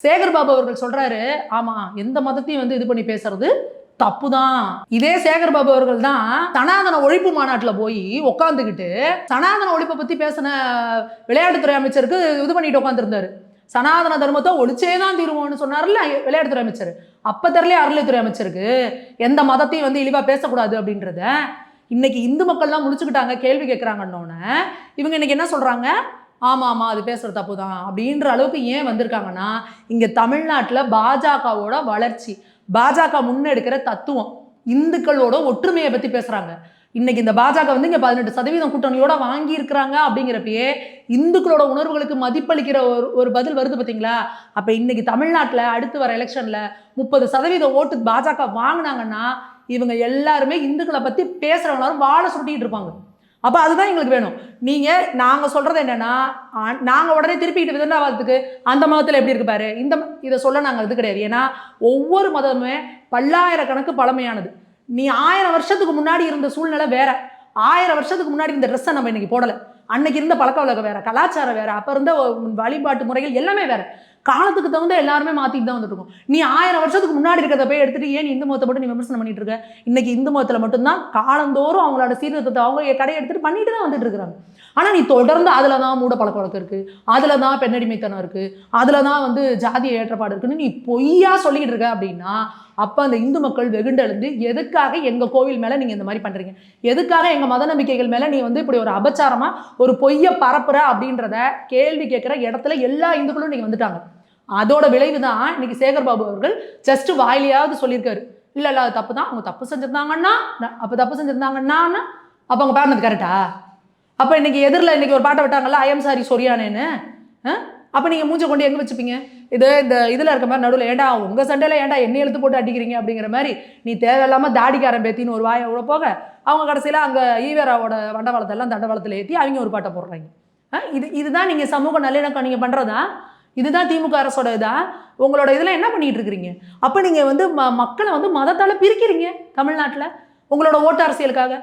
சேகர் பாபு அவர்கள் சொல்றாரு, ஆமா எந்த மதத்தையும் வந்து இது பண்ணி பேசுறது தப்புதான். இதே சேகர் பாபு அவர்கள் தான் சனாதன ஒழிப்பு மாநாட்டுல போய் உட்காந்துக்கிட்டு சனாதன ஒழிப்பை பத்தி பேசின விளையாட்டுத்துறை அமைச்சருக்கு இது பண்ணிட்டு உட்காந்துருந்தாரு. சனாதன தர்மத்தை ஒழிச்சேதான் தீருவோம்னு சொன்னார்ல விளையாட்டுத்துறை அமைச்சர். அப்ப தெரியல அறநிலைத்துறை அமைச்சருக்கு எந்த மதத்தையும் வந்து இழிவா பேசக்கூடாது அப்படின்றத. இன்னைக்கு இந்து மக்கள்லாம் முடிச்சுக்கிட்டாங்க, கேள்வி கேட்கறாங்கன்னொன்னு இவங்க இன்னைக்கு என்ன சொல்றாங்க, ஆமா ஆமா அது பேசுறது தப்பு தான் அப்படின்ற அளவுக்கு ஏன் வந்திருக்காங்கன்னா, இங்க தமிழ்நாட்டுல பாஜகவோட வளர்ச்சி, பாஜக முன்னெடுக்கிற தத்துவம், இந்துக்களோட ஒற்றுமையை பத்தி பேசுறாங்க. இன்னைக்கு இந்த பாஜக வந்து இங்க 18% கூட்டணியோட வாங்கி இருக்கிறாங்க அப்படிங்கிறப்பயே இந்துக்களோட உணர்வுகளுக்கு மதிப்பளிக்கிற ஒரு பதில் வருது பார்த்தீங்களா? அப்ப இன்னைக்கு தமிழ்நாட்டுல அடுத்து வர எலெக்ஷன்ல 30% ஓட்டு பாஜக வாங்கினாங்கன்னா இவங்க எல்லாருமே இந்துக்களை பத்தி பேசுறவங்களும் வாழை சுட்டிட்டு இருப்பாங்க. அப்ப அதுதான் எங்களுக்கு வேணும். நீங்க நாங்க சொல்றது என்னன்னா, நாங்க உடனே திருப்பிக்கிட்டு விதண்டாவாதத்துக்கு அந்த மதத்துல எப்படி இருக்கு பாரு, இதை சொல்ல நாங்க இது கிடையாது. ஏன்னா ஒவ்வொரு மதமுமே பல்லாயிரக்கணக்கு பழமையானது. நீ 1000 வருஷத்துக்கு முன்னாடி இருந்த சூழ்நிலை வேற, 1000 வருஷத்துக்கு முன்னாடி இந்த ட்ரெஸ்ஸை நம்ம இன்னைக்கு போடல, அன்னைக்கு இருந்த பழக்க வழக்கம் வேற, கலாச்சாரம் வேற, அப்ப இருந்த வழிபாட்டு முறைகள் எல்லாமே வேற. காலத்துக்கு தகுந்த எல்லாருமே மாத்திட்டு தான் வந்துட்டு இருக்கோம். நீ 1000 வருஷத்துக்கு முன்னாடி இருக்கிறத போய் எடுத்துட்டு ஏன் இந்து மதத்தை மட்டும் நீ விமர்சனம் பண்ணிட்டு இருக்க? இன்னைக்கு இந்து மதத்துல மட்டும்தான் காலந்தோறும் அவங்களோட சீர்திருத்தத்தை அவங்க கடையை எடுத்துட்டு பண்ணிட்டு தான் வந்துட்டு இருக்கிறாங்க. ஆனா நீ தொடர்ந்து அதுலதான் மூட பழக்க வழக்கம் இருக்கு, அதுலதான் பெண்ணடிமைத்தனம் இருக்கு, அதுலதான் வந்து ஜாதிய ஏற்றப்பாடு இருக்குன்னு நீ பொய்யா சொல்லிட்டு இருக்க அப்படின்னா, அப்ப அந்த இந்து மக்கள் வெகுண்டெழுந்து எதுக்காக எங்க கோவில் மேல நீங்க இந்த மாதிரி பண்றீங்க, எதுக்காக எங்க மத நம்பிக்கைகள் மேல நீ வந்து இப்படி ஒரு அபச்சாரமா ஒரு பொய்ய பரப்புற அப்படின்றத கேள்வி கேட்கிற இடத்துல எல்லா இந்துக்களும் நீங்க வந்துட்டாங்க. அதோட விளைவு தான் இன்னைக்கு சேகர் பாபு அவர்கள் ஜஸ்ட் வாயிலையாவது சொல்லியிருக்காரு, இல்ல இல்ல அது தப்பு தான், அவங்க தப்பு செஞ்சிருந்தாங்கன்னா, அப்ப தப்பு செஞ்சிருந்தாங்கன்னா அப்ப அவங்க பாடினது கரெக்டா? அப்ப இன்னைக்கு எதிரில் இன்னைக்கு ஒரு பாட்டை விட்டாங்கல்ல, ஐஎம் சாரி சொரியானேன்னு, அப்ப நீங்க மூஞ்ச கொண்டு எங்க வச்சுப்பீங்க? இந்த இதுல இருக்க மாதிரி நடுவில் ஏண்டா உங்க சண்டையில ஏண்டா என்ன எழுத்து போட்டு அடிக்கிறீங்க அப்படிங்கிற மாதிரி நீ தேவையில்லாம தாடிக்காரன் பேத்தின்னு ஒரு வாயை உள்ள போக, அவங்க கடைசியில அங்க ஈவேராவோட வண்டவாளத்தை எல்லாம் தண்டவாளத்தில் ஏற்றி அவங்க ஒரு பாட்டை போடுறாங்க. இதுதான் நீங்க சமூக நல்லிணக்கம் நீங்க பண்றதா? இதுதான் திமுக அரசோட இதா? உங்களோட இதுல என்ன பண்ணிட்டு இருக்கிறீங்க? அப்ப நீங்க வந்து மக்களை வந்து மதத்தால பிரிக்கிறீங்க தமிழ்நாட்டுல உங்களோட ஓட்டு அரசியலுக்காக.